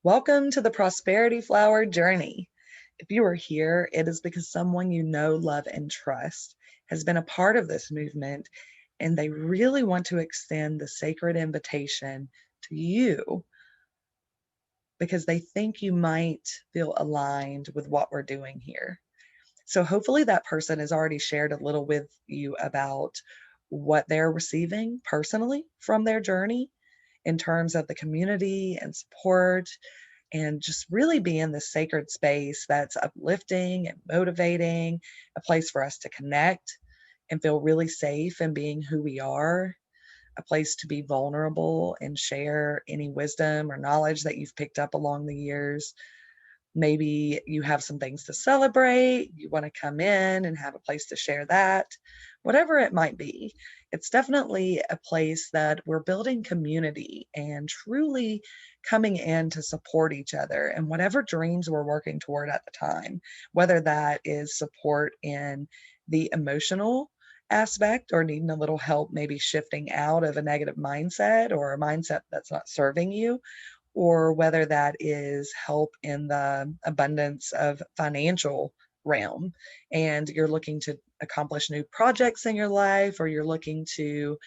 Welcome to the Prosperity Flower Journey. If you are here, it is because someone you know, love, and trust has been a part of this movement, and they really want to extend the sacred invitation to you because they think you might feel aligned with what we're doing here. So, hopefully, that person has already shared a little with you about what they're receiving personally from their journey in terms of the community and support and just really be in this sacred space that's uplifting and motivating, a place for us to connect and feel really safe in being who we are, a place to be vulnerable and share any wisdom or knowledge that you've picked up along the years. Maybe you have some things to celebrate, you want to come in and have a place to share that, whatever it might be. It's definitely a place that we're building community and truly coming in to support each other and whatever dreams we're working toward at the time, whether that is support in the emotional aspect or needing a little help, maybe shifting out of a negative mindset or a mindset that's not serving you, or whether that is help in the abundance of financial realm and you're looking to accomplish new projects in your life, or you're looking to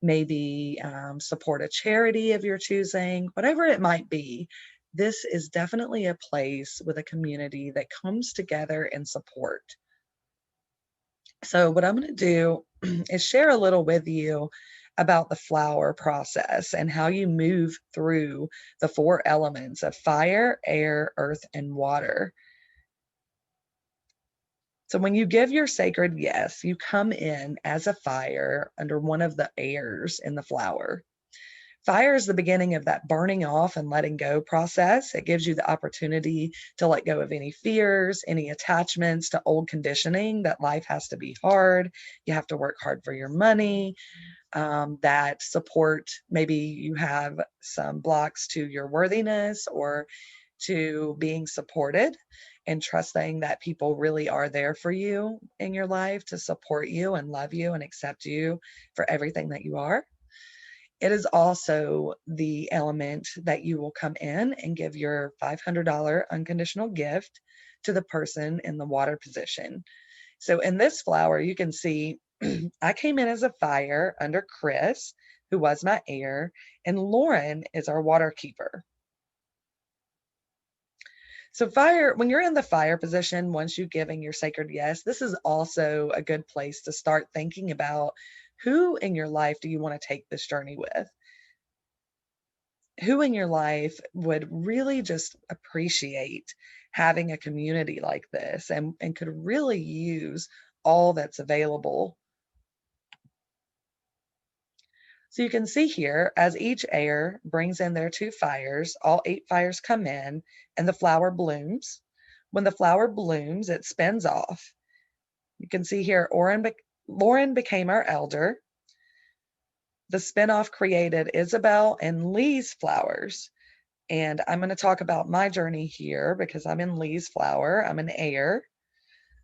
maybe support a charity of your choosing, whatever it might be. This is definitely a place with a community that comes together and support. So, what I'm going to do is share a little with you about the flower process and how you move through the four elements of fire, air, earth, and water. So, when you give your sacred yes, you come in as a fire under one of the airs in the flower. Fire is the beginning of that burning off and letting go process. It gives you the opportunity to let go of any fears, any attachments to old conditioning that life has to be hard. You have to work hard for your money. That support, maybe you have some blocks to your worthiness or to being supported and trusting that people really are there for you in your life to support you and love you and accept you for everything that you are. It is also the element that you will come in and give your $500 unconditional gift to the person in the water position. So in this flower, you can see I came in as a fire under Chris, who was my air, and Lauren is our water keeper. So fire, when you're in the fire position, once you've given your sacred yes, this is also a good place to start thinking about who in your life do you want to take this journey with? Who in your life would really just appreciate having a community like this and could really use all that's available. So you can see here, as each air brings in their two fires, all 8 fires come in and the flower blooms. When the flower blooms, it spins off. You can see here, Lauren became our elder. The spinoff created Isabel and Lee's flowers. And I'm going to talk about my journey here because I'm in Lee's flower. I'm an air.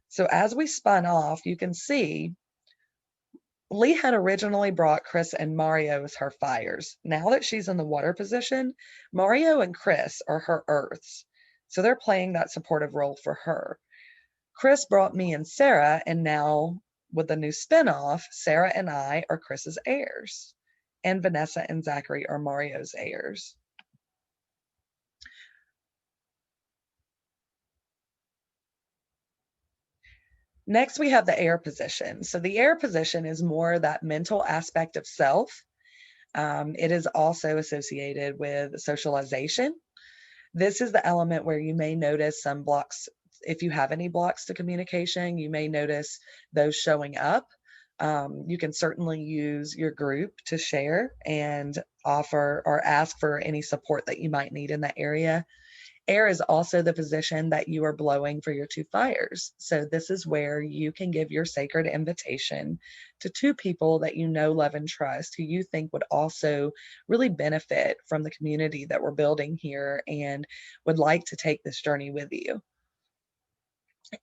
So as we spun off, you can see Lee had originally brought Chris and Mario as her fires. Now that she's in the water position, Mario and Chris are her earths. So they're playing that supportive role for her. Chris brought me and Sarah, and now with the new spinoff, Sarah and I are Chris's heirs, and Vanessa and Zachary are Mario's heirs. Next, we have the air position. So the air position is more that mental aspect of self. It is also associated with socialization. This is the element where you may notice some blocks. If you have any blocks to communication, you may notice those showing up. You can certainly use your group to share and offer or ask for any support that you might need in that area. Air is also the position that you are blowing for your two fires. So this is where you can give your sacred invitation to two people that you know, love, and trust, who you think would also really benefit from the community that we're building here and would like to take this journey with you.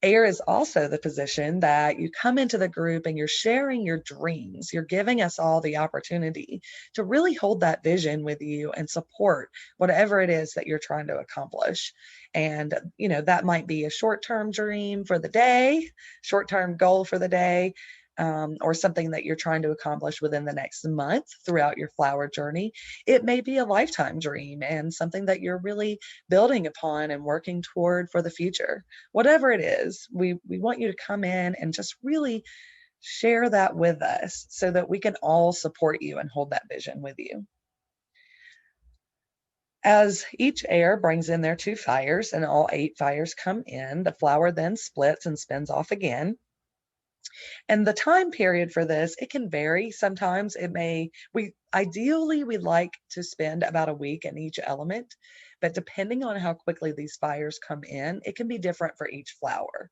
Air is also the position that you come into the group and you're sharing your dreams. You're giving us all the opportunity to really hold that vision with you and support whatever it is that you're trying to accomplish. And, that might be a short term dream for the day, short term goal for the day, or something that you're trying to accomplish within the next month throughout your flower journey. It may be a lifetime dream and something that you're really building upon and working toward for the future. Whatever it is, we want you to come in and just really share that with us so that we can all support you and hold that vision with you. As each air brings in their 2 fires and all 8 fires come in, the flower then splits and spins off again. And the time period for this, it can vary. Sometimes we like to spend about a week in each element, but depending on how quickly these fires come in, it can be different for each flower.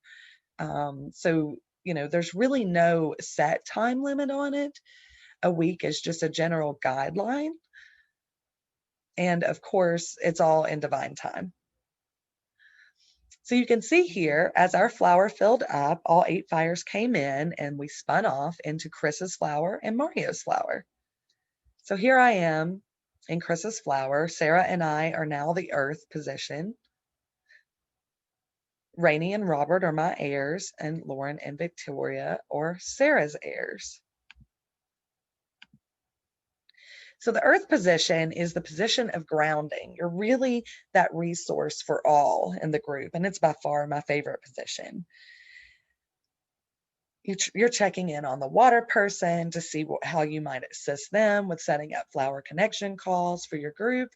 There's really no set time limit on it. A week is just a general guideline. And of course, it's all in divine time. So you can see here, as our flower filled up, all 8 fires came in and we spun off into Chris's flower and Mario's flower. So here I am in Chris's flower. Sarah and I are now the earth position. Rainey and Robert are my heirs, and Lauren and Victoria are Sarah's heirs. So the earth position is the position of grounding. You're really that resource for all in the group, and it's by far my favorite position. You're checking in on the water person to see how you might assist them with setting up flower connection calls for your group.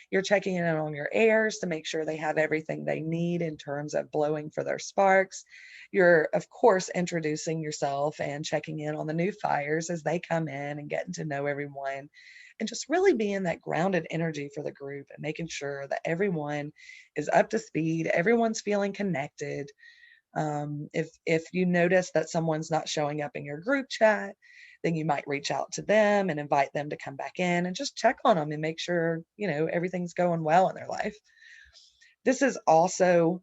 You're checking in on your heirs to make sure they have everything they need in terms of blowing for their sparks. You're, of course, introducing yourself and checking in on the new fires as they come in and getting to know everyone, and just really being that grounded energy for the group and making sure that everyone is up to speed, everyone's feeling connected. If you notice that someone's not showing up in your group chat, then you might reach out to them and invite them to come back in and just check on them and make sure, everything's going well in their life. This is also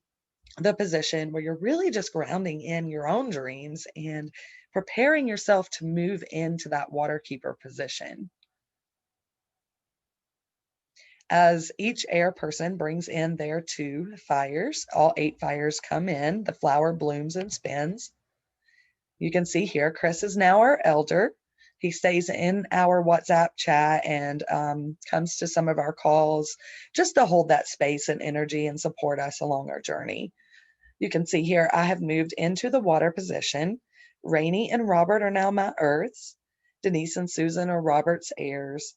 the position where you're really just grounding in your own dreams and preparing yourself to move into that water keeper position. As each air person brings in their 2 fires, all 8 fires come in, the flower blooms and spins. You can see here, Chris is now our elder. He stays in our WhatsApp chat and comes to some of our calls just to hold that space and energy and support us along our journey. You can see here, I have moved into the water position. Rainey and Robert are now my earths. Denise and Susan are Robert's heirs.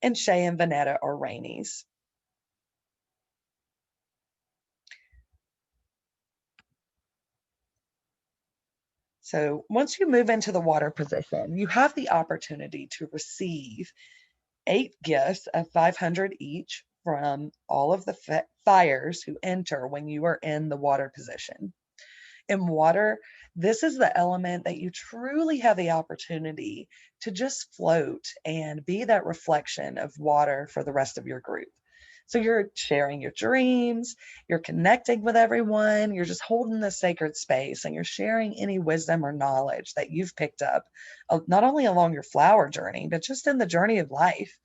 And Shay and Vanetta are Rainey's. So once you move into the water position, you have the opportunity to receive 8 gifts of 500 each from all of the fires who enter when you are in the water position. In water, this is the element that you truly have the opportunity to just float and be that reflection of water for the rest of your group. So you're sharing your dreams, you're connecting with everyone, you're just holding the sacred space, and you're sharing any wisdom or knowledge that you've picked up, not only along your flower journey, but just in the journey of life.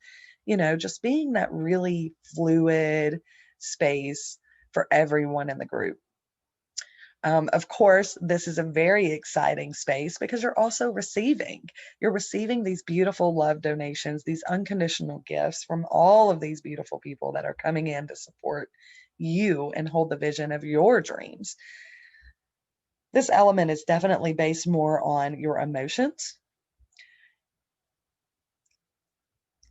Just being that really fluid space for everyone in the group. Of course, this is a very exciting space because you're also receiving. You're receiving these beautiful love donations, these unconditional gifts from all of these beautiful people that are coming in to support you and hold the vision of your dreams. This element is definitely based more on your emotions.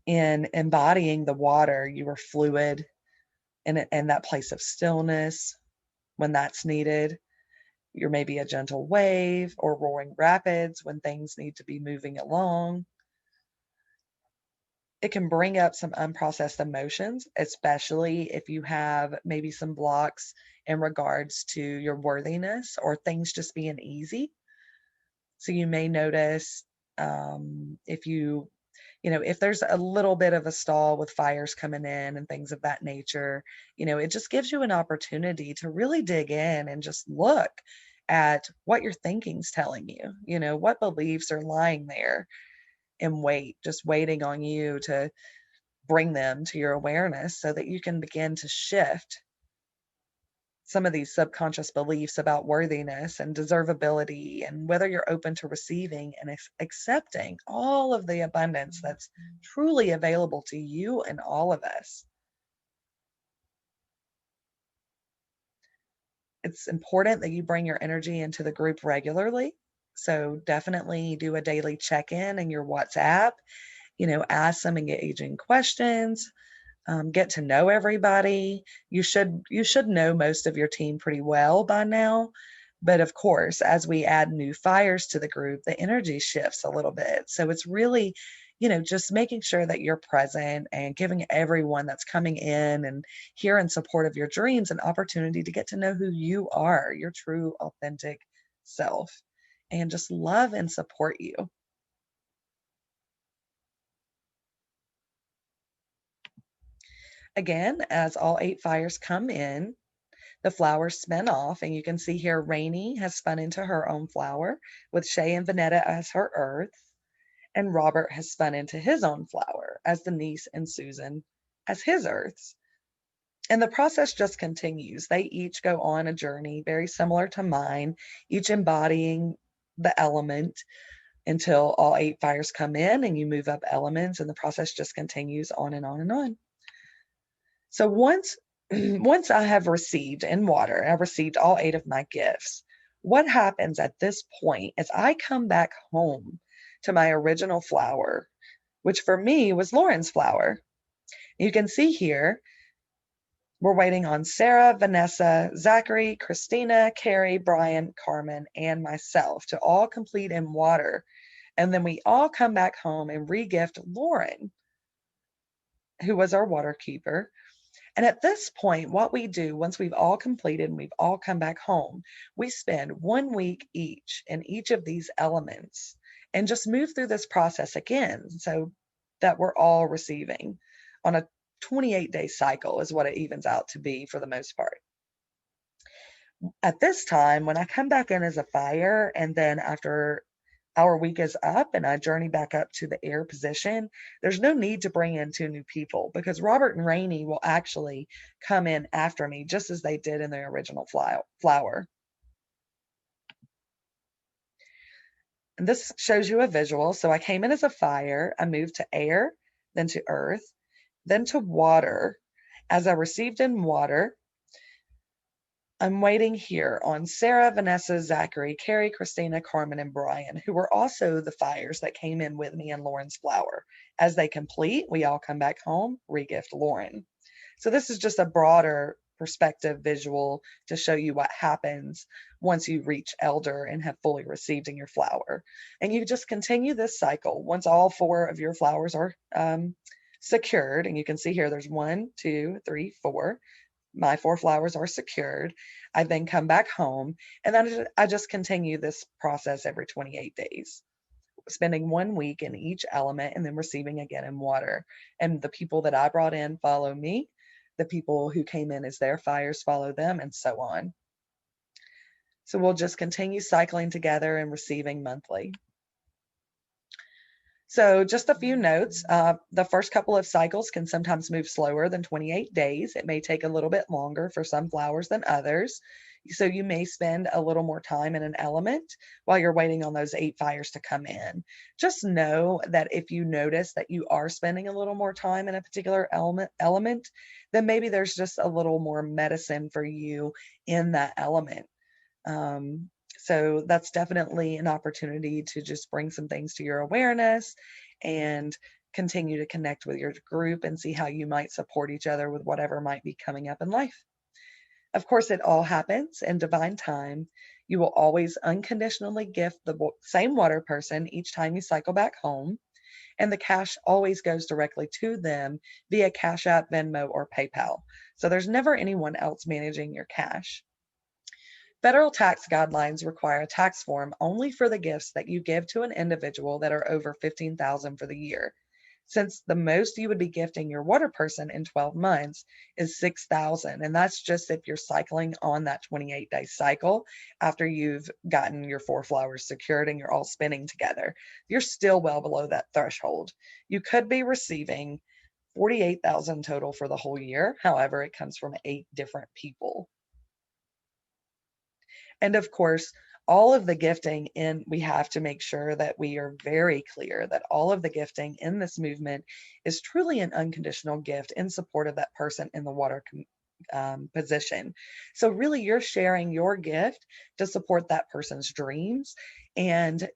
In embodying the water, you are fluid in that place of stillness when that's needed. You're maybe a gentle wave or roaring rapids when things need to be moving along. It can bring up some unprocessed emotions, especially if you have maybe some blocks in regards to your worthiness or things just being easy. So you may notice if you If there's a little bit of a stall with fires coming in and things of that nature, it just gives you an opportunity to really dig in and just look at what your thinking's telling you, what beliefs are lying there and just waiting on you to bring them to your awareness so that you can begin to shift some of these subconscious beliefs about worthiness and deservability and whether you're open to receiving and accepting all of the abundance that's truly available to you and all of us. It's important that you bring your energy into the group regularly. So definitely do a daily check-in in your WhatsApp, ask some engaging questions, get to know everybody. You should know most of your team pretty well by now. But of course, as we add new fires to the group, the energy shifts a little bit. So it's really, just making sure that you're present and giving everyone that's coming in and here in support of your dreams an opportunity to get to know who you are, your true, authentic self, and just love and support you. Again, as all 8 fires come in, the flowers spin off, and you can see here Rainey has spun into her own flower with Shay and Vanetta as her earth, and Robert has spun into his own flower as Denise and Susan as his earths. And the process just continues. They each go on a journey very similar to mine, each embodying the element until all 8 fires come in and you move up elements, and the process just continues on and on and on. So once I have received in water, I received all 8 of my gifts. What happens at this point is I come back home to my original flower, which for me was Lauren's flower. You can see here, we're waiting on Sarah, Vanessa, Zachary, Christina, Carrie, Brian, Carmen, and myself to all complete in water. And then we all come back home and re-gift Lauren, who was our water keeper. And at this point, what we do once we've all completed and we've all come back home, we spend 1 week each in each of these elements and just move through this process again so that we're all receiving on a 28-day cycle is what it evens out to be for the most part. At this time, when I come back in as a fire, and then after our week is up and I journey back up to the air position, there's no need to bring in 2 new people because Robert and Rainey will actually come in after me just as they did in the original flower. And this shows you a visual. So I came in as a fire, I moved to air, then to earth, then to water. As I received in water, I'm waiting here on Sarah, Vanessa, Zachary, Carrie, Christina, Carmen, and Brian, who were also the fires that came in with me in Lauren's flower. As they complete, we all come back home, regift Lauren. So this is just a broader perspective visual to show you what happens once you reach elder and have fully received in your flower. And you just continue this cycle once all 4 of your flowers are secured. And you can see here there's 1, 2, 3, 4. My 4 flowers are secured. I then come back home and then I just continue this process every 28 days, spending 1 week in each element and then receiving again in water. And the people that I brought in follow me. The people who came in as their fires follow them, and so on. So we'll just continue cycling together and receiving monthly. So just a few notes. The first couple of cycles can sometimes move slower than 28 days. It may take a little bit longer for some flowers than others. So you may spend a little more time in an element while you're waiting on those 8 fires to come in. Just know that if you notice that you are spending a little more time in a particular element, then maybe there's just a little more medicine for you in that element. So that's definitely an opportunity to just bring some things to your awareness and continue to connect with your group and see how you might support each other with whatever might be coming up in life. Of course, it all happens in divine time. You will always unconditionally gift the same water person each time you cycle back home, and the cash always goes directly to them via Cash App, Venmo, or PayPal. So there's never anyone else managing your cash. Federal tax guidelines require a tax form only for the gifts that you give to an individual that are over $15,000 for the year. since the most you would be gifting your water person in 12 months is 6,000. And that's just if you're cycling on that 28-day cycle after you've gotten your 4 flowers secured and you're all spinning together. You're still well below that threshold. You could be receiving 48,000 total for the whole year. However, it comes from 8 different people. And of course, all of the gifting in, we have to make sure that we are very clear that all of the gifting in this movement is truly an unconditional gift in support of that person in the water position. So really you're sharing your gift to support that person's dreams, and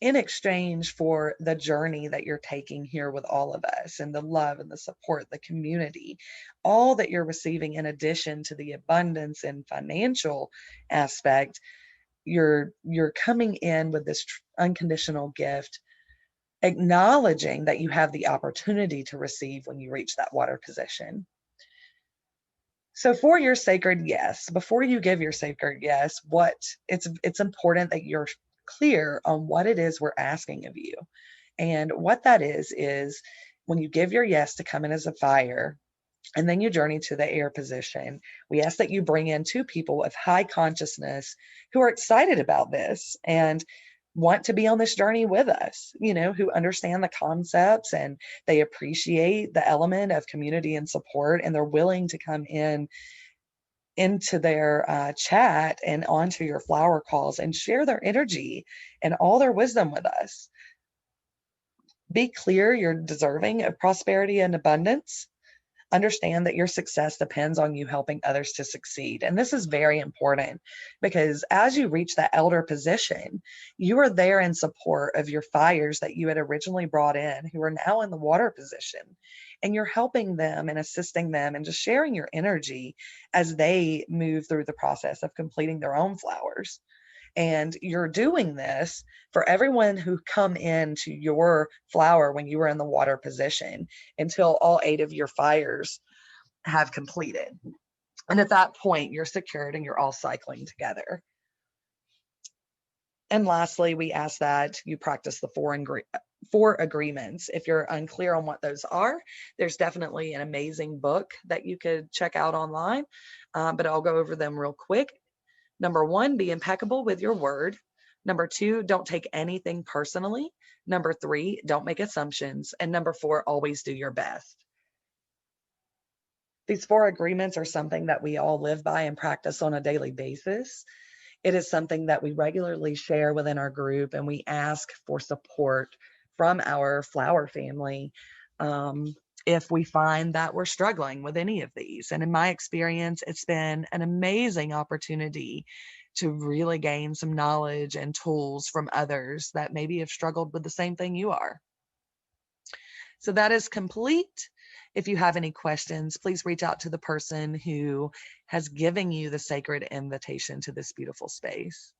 in exchange for the journey that you're taking here with all of us and the love and the support, the community, all that you're receiving in addition to the abundance and financial aspect, you're coming in with this unconditional gift, acknowledging that you have the opportunity to receive when you reach that water position. So for your sacred yes, before you give your sacred yes, it's important that you're clear on what it is we're asking of you. And what that is when you give your yes to come in as a fire, and then you journey to the air position, we ask that you bring in 2 people of high consciousness who are excited about this and want to be on this journey with us, who understand the concepts and they appreciate the element of community and support, and they're willing to come into their chat and onto your flower calls and share their energy and all their wisdom with us. Be clear you're deserving of prosperity and abundance. Understand that your success depends on you helping others to succeed. And this is very important because as you reach that elder position, you are there in support of your fires that you had originally brought in, who are now in the water position. And you're helping them and assisting them and just sharing your energy as they move through the process of completing their own flowers. And you're doing this for everyone who come into your flower when you were in the water position until all 8 of your fires have completed. And at that point, you're secured and you're all cycling together. And lastly, we ask that you practice the 4 agreements. If you're unclear on what those are, there's definitely an amazing book that you could check out online, but I'll go over them real quick. Number 1, be impeccable with your word. Number 2, don't take anything personally. Number 3, don't make assumptions. And number 4, always do your best. These 4 agreements are something that we all live by and practice on a daily basis. It is something that we regularly share within our group, and we ask for support from our flower family if we find that we're struggling with any of these. And in my experience, it's been an amazing opportunity to really gain some knowledge and tools from others that maybe have struggled with the same thing you are. So that is complete. If you have any questions, please reach out to the person who has given you the sacred invitation to this beautiful space.